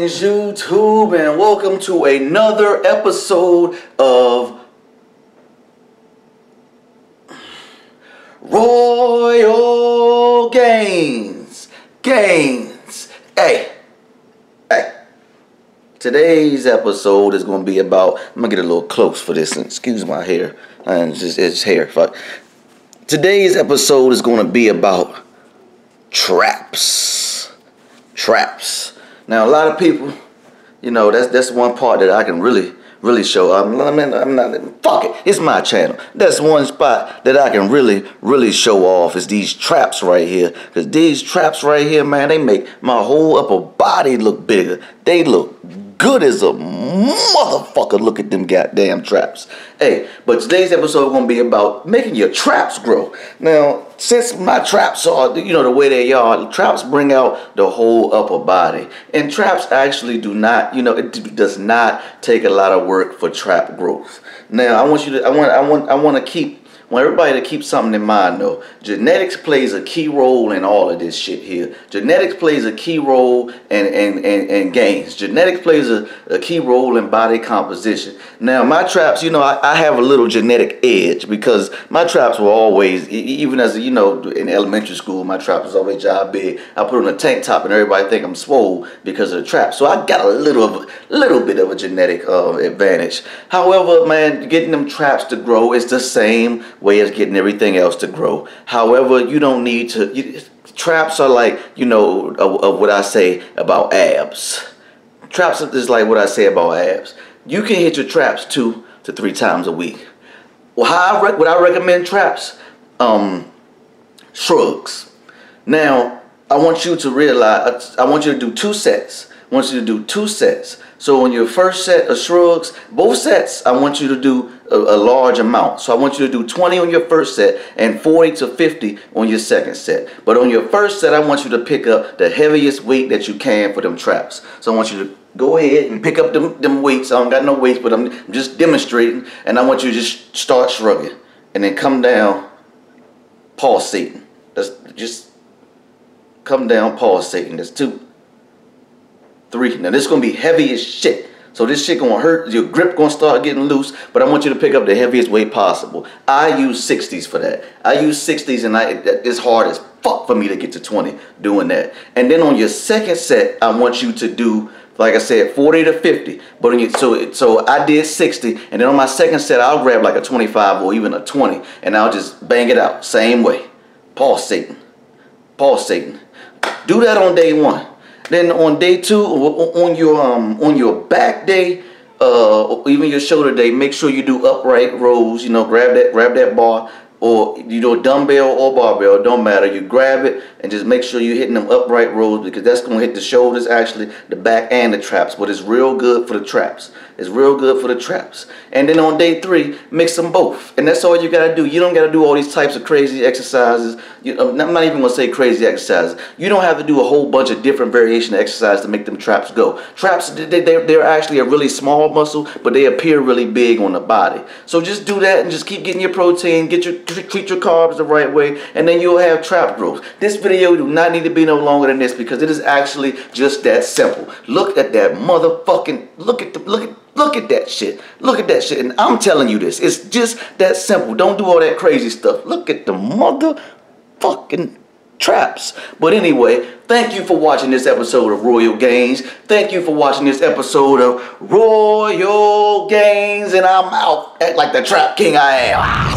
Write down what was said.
Greetings YouTube, and welcome to another episode of Royal Gains. Hey. Today's episode is going to be about, I'm going to get a little close for this, and excuse my hair, and it's hair. Fuck. Today's episode is going to be about traps. Now, a lot of people, you know, that's one part that I can really show. I'm not, fuck it, it's my channel. That's one spot that I can really show off is these traps right here. Because these traps right here, man, they make my whole upper body look bigger. They look good as a motherfucker. Look at them goddamn traps. Hey, but today's episode is going to be about making your traps grow. Now, since my traps are, you know, the way they are, traps bring out the whole upper body. And traps actually do not, you know, it does not take a lot of work for trap growth. Now, I want everybody to keep something in mind though. Genetics plays a key role in all of this shit here. Genetics plays a key role in gains. Genetics plays a key role in body composition. Now my traps, you know, I have a little genetic edge because my traps were always, even as, you know, in elementary school, my trap was always job big. I put on a tank top and everybody think I'm swole because of the trap. So I got a little bit of a genetic advantage. However, man, getting them traps to grow is the same way as getting everything else to grow. However, you don't need to, traps are like, you know, of what I say about abs. Traps is like what I say about abs. You can hit your traps 2 to 3 times a week. Well, what I recommend traps? Shrugs. Now, I want you to realize, I want you to do 2 sets. I want you to do 2 sets. So on your first set of shrugs, both sets, I want you to do a large amount. So I want you to do 20 on your first set and 40 to 50 on your second set. But on your first set, I want you to pick up the heaviest weight that you can for them traps. So I want you to go ahead and pick up them weights. I don't got no weights, but I'm just demonstrating. And I want you to just start shrugging. And then come down, pulsating. That's just come down, pulsating. That's 2, 3. Now this is going to be heavy as shit. So this shit going to hurt. Your grip going to start getting loose. But I want you to pick up the heaviest weight possible. I use 60s for that. I use 60s and it's hard as fuck for me to get to 20 doing that. And then on your second set, I want you to do, like I said, 40 to 50. But on your, so I did 60. And then on my second set, I'll grab like a 25 or even a 20. And I'll just bang it out. Same way. Pulsating. Do that on day 1. Then on day 2, on your back day, even your shoulder day, make sure you do upright rows. You know, grab that bar, or you do a dumbbell or barbell, don't matter. You grab it and just make sure you're hitting them upright rows because that's gonna hit the shoulders, actually, the back and the traps. But it's real good for the traps. It's real good for the traps. And then on day 3, mix them both. And that's all you gotta do. You don't gotta do all these types of crazy exercises. I'm not even gonna say crazy exercises. You don't have to do a whole bunch of different variation of exercise to make them traps go. Traps, they're actually a really small muscle, but they appear really big on the body. So just do that and just keep getting your protein, treat your carbs the right way, and then you'll have trap growth. This video do not need to be no longer than this because it is actually just that simple. Look at that motherfucking, look at that shit. Look at that shit. And I'm telling you this. It's just that simple. Don't do all that crazy stuff. Look at the motherfucking traps. But anyway, thank you for watching this episode of Royal Gains. Thank you for watching this episode of Royal Gains. And I'm out. Act like the trap king I am.